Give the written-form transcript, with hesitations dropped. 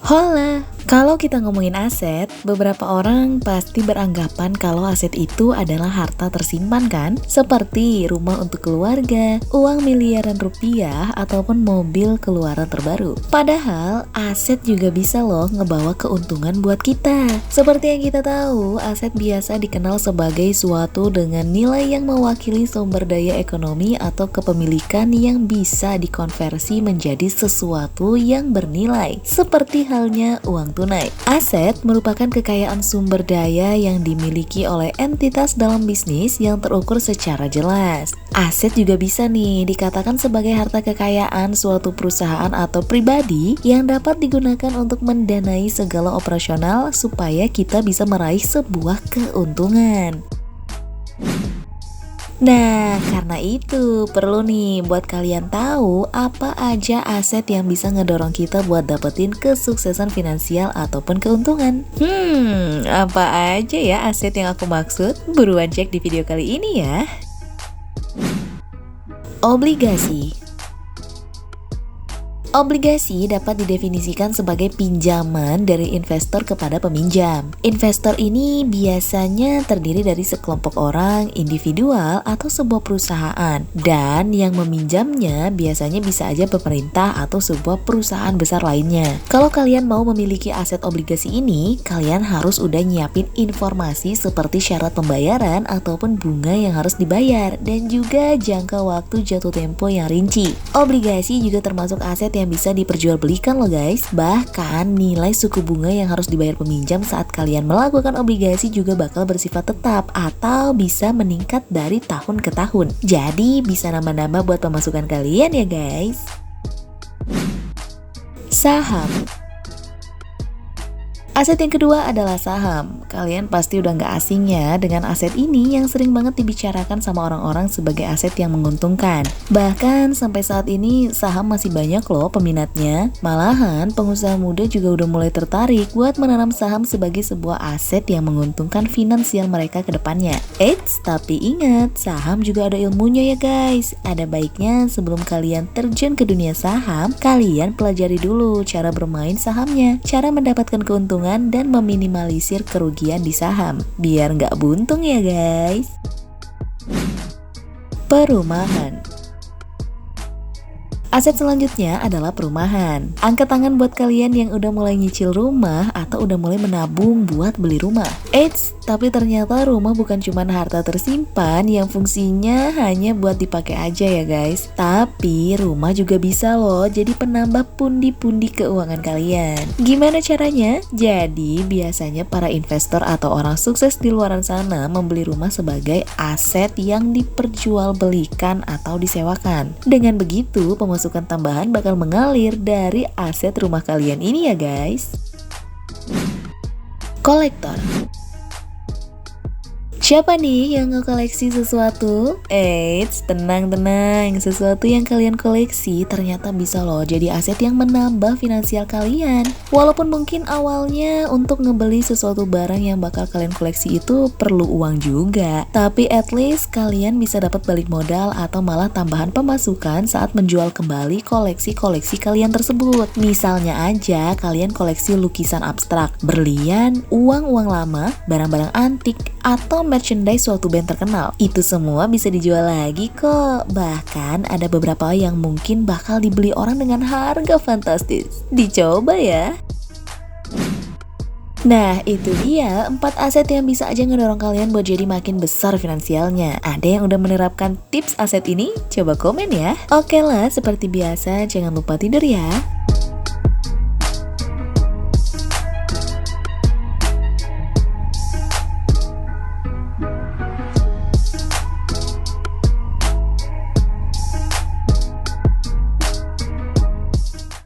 Hola, kalau kita ngomongin aset, beberapa orang pasti beranggapan kalau aset itu adalah harta tersimpan kan? Seperti rumah untuk keluarga, uang miliaran rupiah, ataupun mobil keluaran terbaru. Padahal, aset juga bisa loh ngebawa keuntungan buat kita. Seperti yang kita tahu, aset biasa dikenal sebagai suatu dengan nilai yang mewakili sumber daya ekonomi atau kepemilikan yang bisa dikonversi menjadi sesuatu yang bernilai. Seperti halnya uang tunai. Aset merupakan kekayaan sumber daya yang dimiliki oleh entitas dalam bisnis yang terukur secara jelas. Aset juga bisa nih dikatakan sebagai harta kekayaan suatu perusahaan atau pribadi yang dapat digunakan untuk mendanai segala operasional supaya kita bisa meraih sebuah keuntungan. Nah, karena itu perlu nih buat kalian tahu apa aja aset yang bisa ngedorong kita buat dapetin kesuksesan finansial ataupun keuntungan. Apa aja ya aset yang aku maksud? Buruan cek di video kali ini ya. Obligasi. Obligasi dapat didefinisikan sebagai pinjaman dari investor kepada peminjam. Investor ini biasanya terdiri dari sekelompok orang, individual, atau sebuah perusahaan. Dan yang meminjamnya biasanya bisa aja pemerintah atau sebuah perusahaan besar lainnya. Kalau kalian mau memiliki aset obligasi ini, kalian harus udah nyiapin informasi seperti syarat pembayaran ataupun bunga yang harus dibayar, dan juga jangka waktu jatuh tempo yang rinci. Obligasi juga termasuk aset yang bisa diperjualbelikan loh guys. Bahkan nilai suku bunga yang harus dibayar peminjam saat kalian melakukan obligasi juga bakal bersifat tetap atau bisa meningkat dari tahun ke tahun. Jadi bisa nambah-nambah buat pemasukan kalian ya guys. Saham. Aset yang kedua adalah saham. Kalian pasti udah gak asing ya dengan aset ini yang sering banget dibicarakan sama orang-orang sebagai aset yang menguntungkan. Bahkan sampai saat ini saham masih banyak loh peminatnya. Malahan pengusaha muda juga udah mulai tertarik buat menanam saham sebagai sebuah aset yang menguntungkan finansial mereka ke depannya. Eits, tapi ingat, saham juga ada ilmunya ya guys. Ada baiknya sebelum kalian terjun ke dunia saham, kalian pelajari dulu cara bermain sahamnya, cara mendapatkan keuntungan dan meminimalisir kerugian di saham biar nggak buntung ya guys. Perumahan. Aset selanjutnya adalah perumahan. Angkat tangan buat kalian yang udah mulai nyicil rumah atau udah mulai menabung buat beli rumah. Eits, tapi ternyata rumah bukan cuma harta tersimpan yang fungsinya hanya buat dipakai aja ya guys. Tapi rumah juga bisa loh jadi penambah pundi-pundi keuangan kalian. Gimana caranya? Jadi biasanya para investor atau orang sukses di luaran sana membeli rumah sebagai aset yang diperjualbelikan atau disewakan. Dengan begitu pemasukan tambahan bakal mengalir dari aset rumah kalian ini ya guys. Kolektor. Siapa nih yang ngekoleksi sesuatu? Eits, tenang-tenang. Sesuatu yang kalian koleksi ternyata bisa loh jadi aset yang menambah finansial kalian. Walaupun mungkin awalnya untuk ngebeli sesuatu barang yang bakal kalian koleksi itu perlu uang juga. Tapi at least kalian bisa dapat balik modal atau malah tambahan pemasukan saat menjual kembali koleksi-koleksi kalian tersebut. Misalnya aja kalian koleksi lukisan abstrak, berlian, uang-uang lama, barang-barang antik, atau merchandise suatu band terkenal. Itu semua bisa dijual lagi kok. Bahkan ada beberapa yang mungkin bakal dibeli orang dengan harga fantastis. Dicoba ya. Nah, itu dia 4 aset yang bisa aja ngedorong kalian buat jadi makin besar finansialnya. Ada yang udah menerapkan tips aset ini? Coba komen ya. Oke lah, seperti biasa jangan lupa tidur ya.